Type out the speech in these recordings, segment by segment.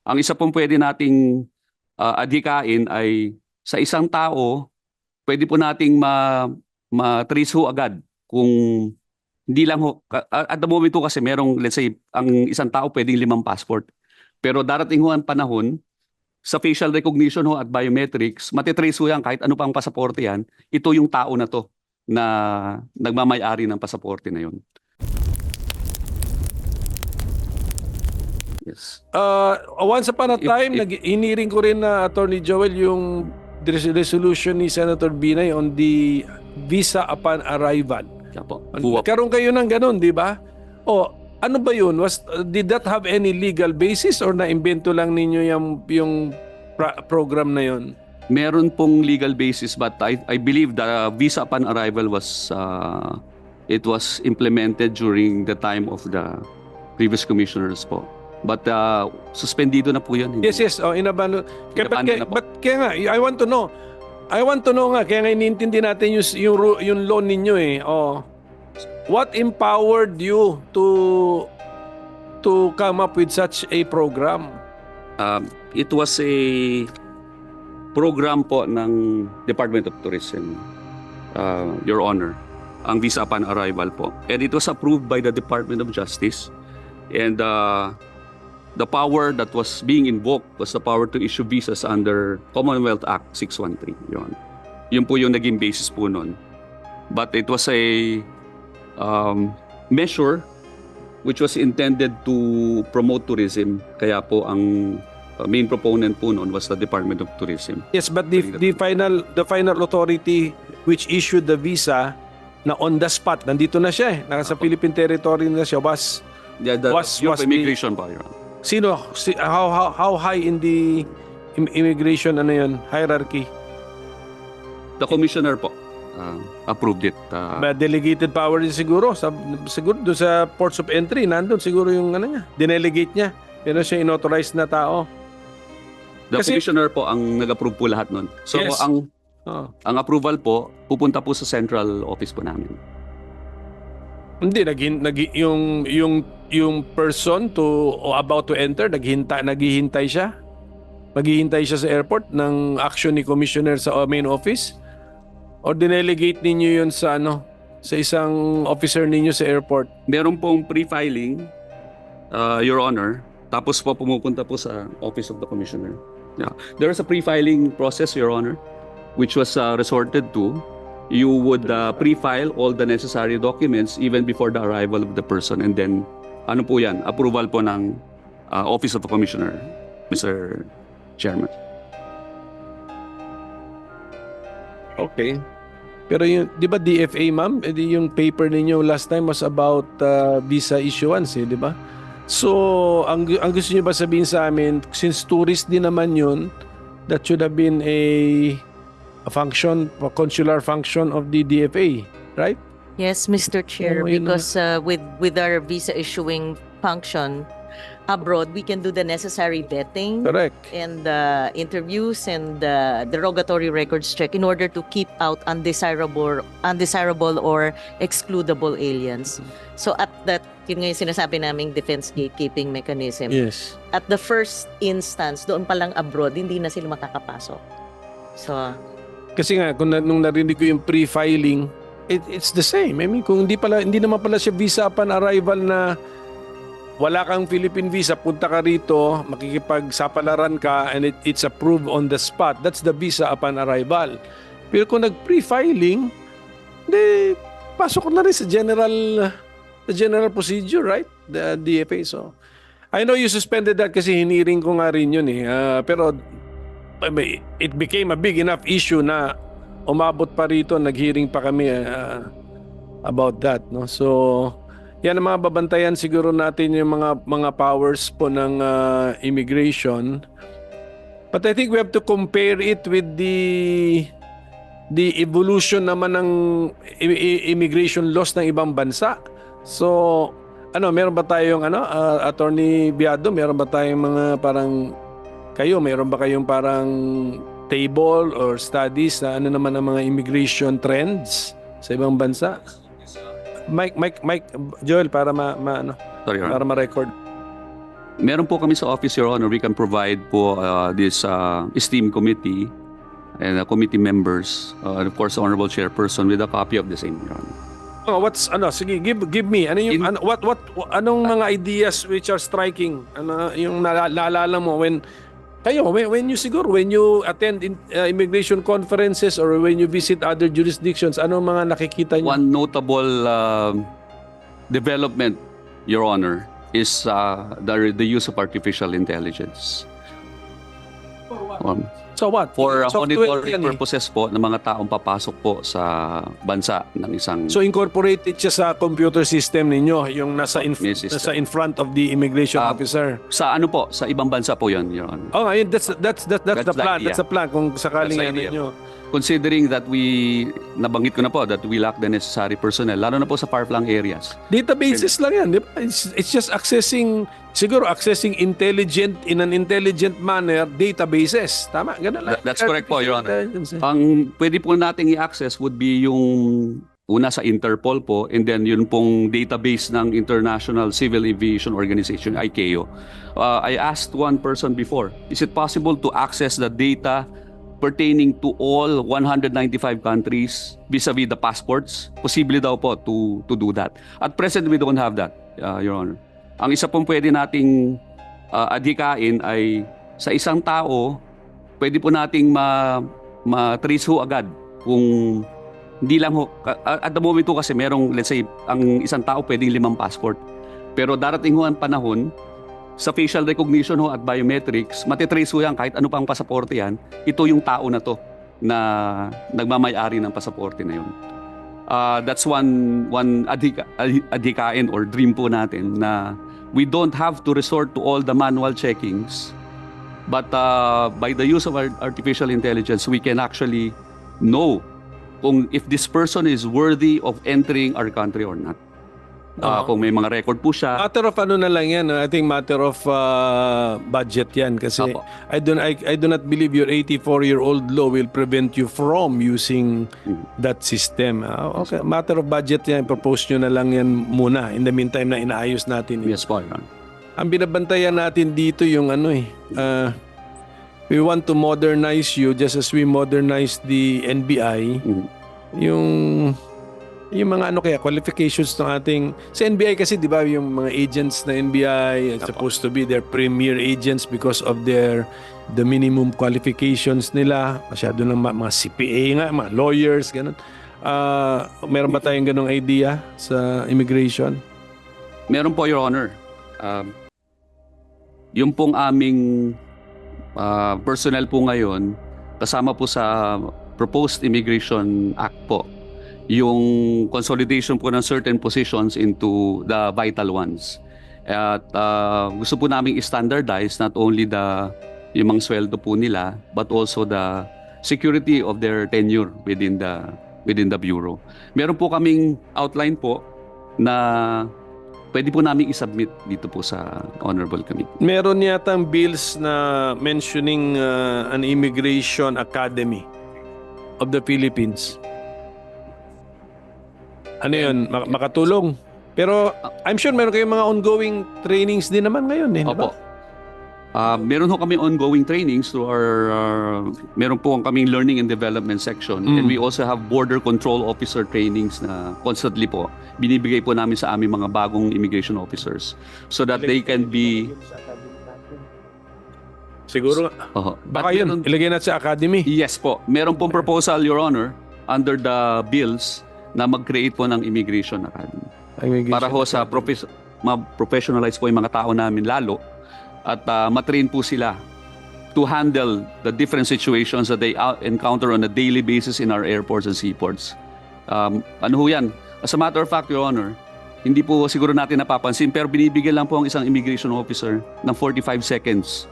Ang isa pong pwede nating adhikain ay sa isang tao, pwede po nating ma-trace ho agad kung hindi lang ho, at the moment ho kasi merong, let's say, ang isang tao pwedeng 5 passport. Pero darating ho ang panahon, sa facial recognition ho at biometrics, matitrace ho yan kahit ano pang pasaporte yan, ito yung tao na to na nagmamay-ari ng pasaporte na yun. Yes. Once upon a time, hiniring ko rin na Attorney Joel yung resolution ni Senator Binay on the visa upon arrival. Kaya po. Karoon kayo ng ganun, di ba? O, ano ba yun? Did that have any legal basis or na-imbento lang ninyo yung program na yun? Meron pong legal basis but I believe the visa upon arrival was it was implemented during the time of the previous commissioners po. But suspendido na po yun. Yes. Oh, inabandon. But kaya nga, I want to know. Nga, kaya nga iniintindi natin yung law ninyo eh. Oh. What empowered you to come up with such a program? It was a program po ng Department of Tourism, Your Honor, ang visa upon arrival po. And it was approved by the Department of Justice. And the power that was being invoked was the power to issue visas under Commonwealth Act 613. Yun po yung naging basis po nun. But it was a measure which was intended to promote tourism. Kaya po ang main proponent po nun was the Department of Tourism. Yes, but the final authority which issued the visa na on the spot, nandito na siya eh, nasa Philippine territory na siya, was immigration pa, Your Honor. Sino? How high in the immigration hierarchy? The commissioner po approved it. Delegated power din siguro. Siguro doon sa ports of entry, nandun siguro yung niya. Dinelegate niya. Pero siya inauthorized na tao. The commissioner po ang nag-approve po lahat nun. So yes. Ang approval po, pupunta po sa central office po namin. Hindi, yung person about to enter, naghihintay siya. Maghihintay siya sa airport ng action ni commissioner sa main office? O dinelegate ninyo yun sa sa isang officer ninyo sa airport? Meron pong pre-filing, Your Honor, tapos po pumupunta po sa office of the commissioner. Yeah. There is a pre-filing process, Your Honor, which was resorted to. You would pre-file all the necessary documents even before the arrival of the person, and then ano po yan? Approval po ng Office of the Commissioner, Mr. Chairman. Okay. Pero yung, di ba DFA, ma'am, yung paper ninyo last time was about visa issuance, di ba? So, ang gusto niyo ba sabihin sa amin, since tourist din naman yun, that should have been a function, a consular function of the DFA, right? Yes, Mr. Chair, because with our visa issuing function abroad, we can do the necessary vetting. Correct. And interviews and derogatory records check in order to keep out undesirable or excludable aliens. So at that, yun nga yung sinasabi naming defense gatekeeping mechanism. Yes. At the first instance, doon pa lang abroad, hindi na sila makakapasok. So, kasi nga, nung narinig ko yung pre-filing, it's the same. I mean, kung hindi naman pala siya visa upon arrival na wala kang Philippine visa, punta ka rito, makikipagsapalaran ka, and it's approved on the spot. That's the visa upon arrival. Pero kung nag-pre-filing, pasok na rin sa general procedure, right? The DFA. So, I know you suspended that kasi hiniring ko nga rin yun eh. Pero it became a big enough issue na umabot pa rito, nag-hearing pa kami about that, no? So, yan ang mga babantayan siguro natin yung mga powers po ng immigration. But I think we have to compare it with the evolution naman ng immigration laws ng ibang bansa. So, meron ba tayong Attorney Biado, meron ba tayong mga meron ba kayong parang table or studies na naman ang mga immigration trends sa ibang bansa? Mike, Joel, para Sorry, para ma-record. Meron po kami sa office, Your Honor. We can provide po this esteemed committee and committee members, and of course, the Honorable Chairperson with a copy of the same, Your Honor. Oh, sige, give me. Ano yung anong mga ideas which are striking? Ano yung naalala mo when you attend immigration conferences or when you visit other jurisdictions, anong mga nakikita niyo? One notable development, Your Honor, is the use of artificial intelligence. So what? For Software monitoring yan eh. purposes po ng mga taong papasok po sa bansa ng isang So incorporated siya sa computer system ninyo, yung nasa May system. nasa in front of the immigration officer. sa ano po, sa ibang bansa po 'yon, Your Honor. Oh, ayun, that's the That's plan. the That's the plan kung sakaling That's the ano idea. ninyo. Considering that nabanggit ko na po that we lack the necessary personnel, lalo na po sa far-flung areas. Databases lang yan, di ba? It's just accessing intelligent in an intelligent manner databases. Tama, ganun lang. That's correct po, Your Honor. Intelligence, eh. Ang pwede po nating i-access would be yung una sa Interpol po, and then yun pong database ng International Civil Aviation Organization, ICAO. I asked one person before, is it possible to access the data pertaining to all 195 countries vis-a-vis the passports? Posible daw po to do that. At present, we don't have that, Your Honor. Ang isa pong pwede nating adhikain ay sa isang tao, pwede po nating ma-trace ho agad kung hindi lang ho. At the moment ho kasi merong, let's say, ang isang tao pwedeng 5 passport. Pero darating ho ang panahon, sa facial recognition ho at biometrics, matitrace ho yan kahit ano pang pasaporte yan, ito yung tao na to na nagmamayari ng pasaporte na yun. That's one adhikain or dream po natin na we don't have to resort to all the manual checkings, but by the use of artificial intelligence, we can actually know kung if this person is worthy of entering our country or not. Kung may mga record po siya. Matter of ano na lang yan, I think matter of budget yan kasi Apo. I do not believe your 84-year-old law will prevent you from using that system. Okay, matter of budget yan, propose nyo na lang yan muna in the meantime na inaayos natin. Yes po, Your Honor. Ang binabantayan natin dito yung we want to modernize you just as we modernize the NBI. Yung mga qualifications ng ating sa NBI kasi 'di ba yung mga agents na NBI are supposed to be their premier agents because of the minimum qualifications nila. Masyado ng mga CPA nga, mga lawyers, ganun. Meron ba tayong ganung idea sa immigration? Meron po, Your Honor. Yung pong aming personnel po ngayon, kasama po sa Proposed Immigration Act po, yung consolidation po ng certain positions into the vital ones. At gusto po namin i-standardize not only yung mga sweldo po nila, but also the security of their tenure within the Bureau. Meron po kaming outline po na pwede po namin i-submit dito po sa Honorable Committee. Meron yatang bills na mentioning an immigration academy of the Philippines. Ano yun? Makatulong. Pero I'm sure meron kayong mga ongoing trainings din naman ngayon eh. Opo. Meron ho kami ongoing trainings through meron po kaming learning and development section, and we also have border control officer trainings na constantly po binibigay po namin sa aming mga bagong immigration officers so that they can be Siguro baka yun, ilagay natin sa academy. Yes po. Meron pong proposal, Your Honor, under the bills na mag-create po ng Immigration Academy. Para ho sa ma-professionalize po yung mga tao namin lalo at matrain po sila to handle the different situations that they encounter on a daily basis in our airports and seaports. Ano ho yan? As a matter of fact, Your Honor, hindi po siguro natin napapansin pero binibigyan lang po ang isang immigration officer ng 45 seconds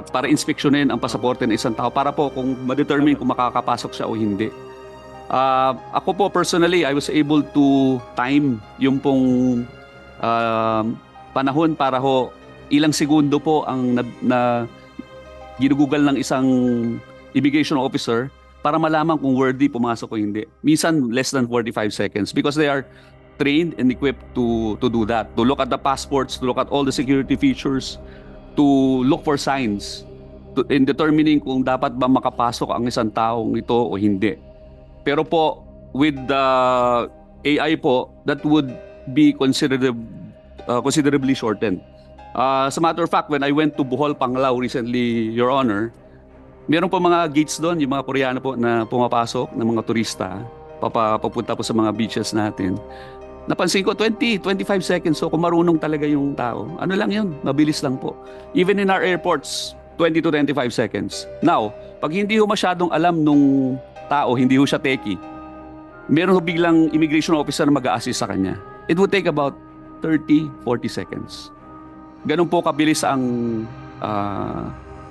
para inspeksyonin ang pasaporte ng isang tao para po kung ma-determine kung makakapasok siya o hindi. Ako po personally, I was able to time yung pong panahon para ho ilang segundo po ang ginugugal ng isang immigration officer para malaman kung worthy pumasok o hindi. Minsan less than 45 seconds because they are trained and equipped to do that. To look at the passports, to look at all the security features, to look for signs in determining kung dapat ba makapasok ang isang taong ito o hindi. Pero po, with the AI po, that would be considerably shortened. As a matter of fact, when I went to Bohol, Panglao recently, Your Honor, meron po mga gates doon, yung mga Koreano po na pumapasok ng mga turista, papunta po sa mga beaches natin. Napansin ko, 25 seconds. So kung marunong talaga yung tao, ano lang yun, mabilis lang po. Even in our airports, 20 to 25 seconds. Now, pag hindi ho masyadong alam nung tao, hindi ho siya techie, meron ho biglang immigration officer na mag-a-assist sa kanya. It would take about 30, 40 seconds. Ganun po kabilis ang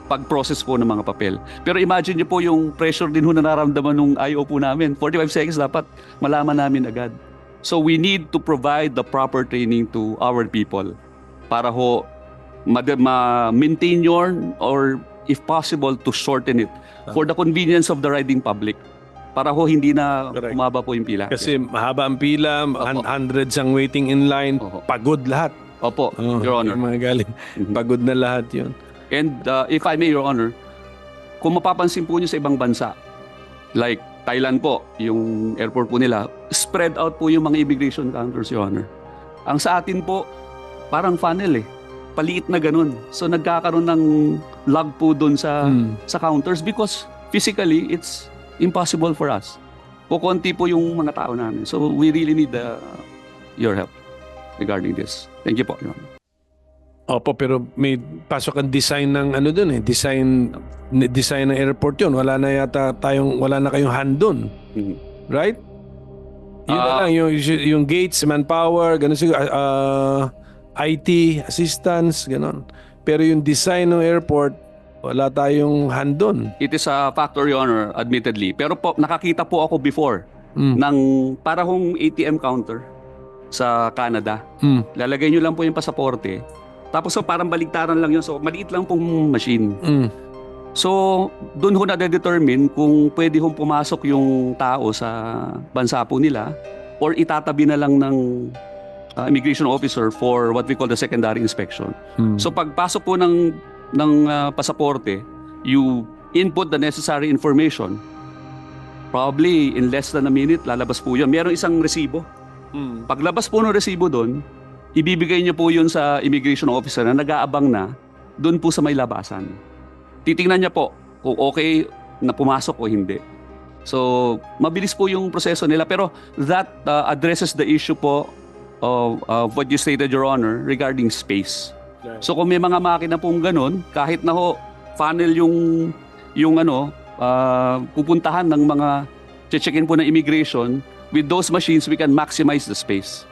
pag-process po ng mga papel. Pero imagine niyo po yung pressure din ho na nararamdaman nung IO po namin. 45 seconds dapat malaman namin agad. So we need to provide the proper training to our people para ho ma-maintain yun or if possible to shorten it for the convenience of the riding public. Para ho hindi na Correct. umaba po yung pila. Kasi mahaba ang pila, Opo. hundreds ang waiting in line, Opo. pagod lahat. Opo, Oh, Your Honor. yung mga galing, Mhm. pagod na lahat yun. And if I may, Your Honor, kung mapapansin po nyo sa ibang bansa, like Thailand po, yung airport po nila, spread out po yung mga immigration counters, Your Honor. Ang sa atin po, parang funnel eh. Paliit na ganun. So nagkakaroon ng lag po dun sa counters because physically, it's impossible for us. Kukunti po yung mga tao namin. So we really need your help regarding this. Thank you po, Your Honor. Opo, pero may pasok ang design ng ano dun eh. Design ng airport yun. Wala na kayong hand dun. Mhm. Right? Yun na lang, yung gates, manpower, ganun siguro, IT, assistance, ganun. Pero yung design ng airport, wala tayong hand dun. It is a factor, Your Honor, admittedly. Pero po, nakakita po ako before ng para hong ATM counter sa Canada. Lalagay nyo lang po yung pasaporte. Tapos so parang baligtaran lang yun. So maliit lang pong machine. So doon ho na-determine kung pwede hong pumasok yung tao sa bansa po nila or itatabi na lang ng immigration officer for what we call the secondary inspection. So pagpasok po ng pasaporte, you input the necessary information. Probably in less than a minute, lalabas po yun. Merong isang resibo. Paglabas po ng resibo doon, ibibigay niyo po yun sa immigration officer na nag-aabang na doon po sa may labasan. Titingnan niya po kung okay na pumasok o hindi. So, mabilis po yung proseso nila. Pero that addresses the issue po of what you stated, Your Honor, regarding space. So, kung may mga makina pong ganun, kahit na ho, funnel yung pupuntahan ng mga check-in po ng immigration, with those machines, we can maximize the space.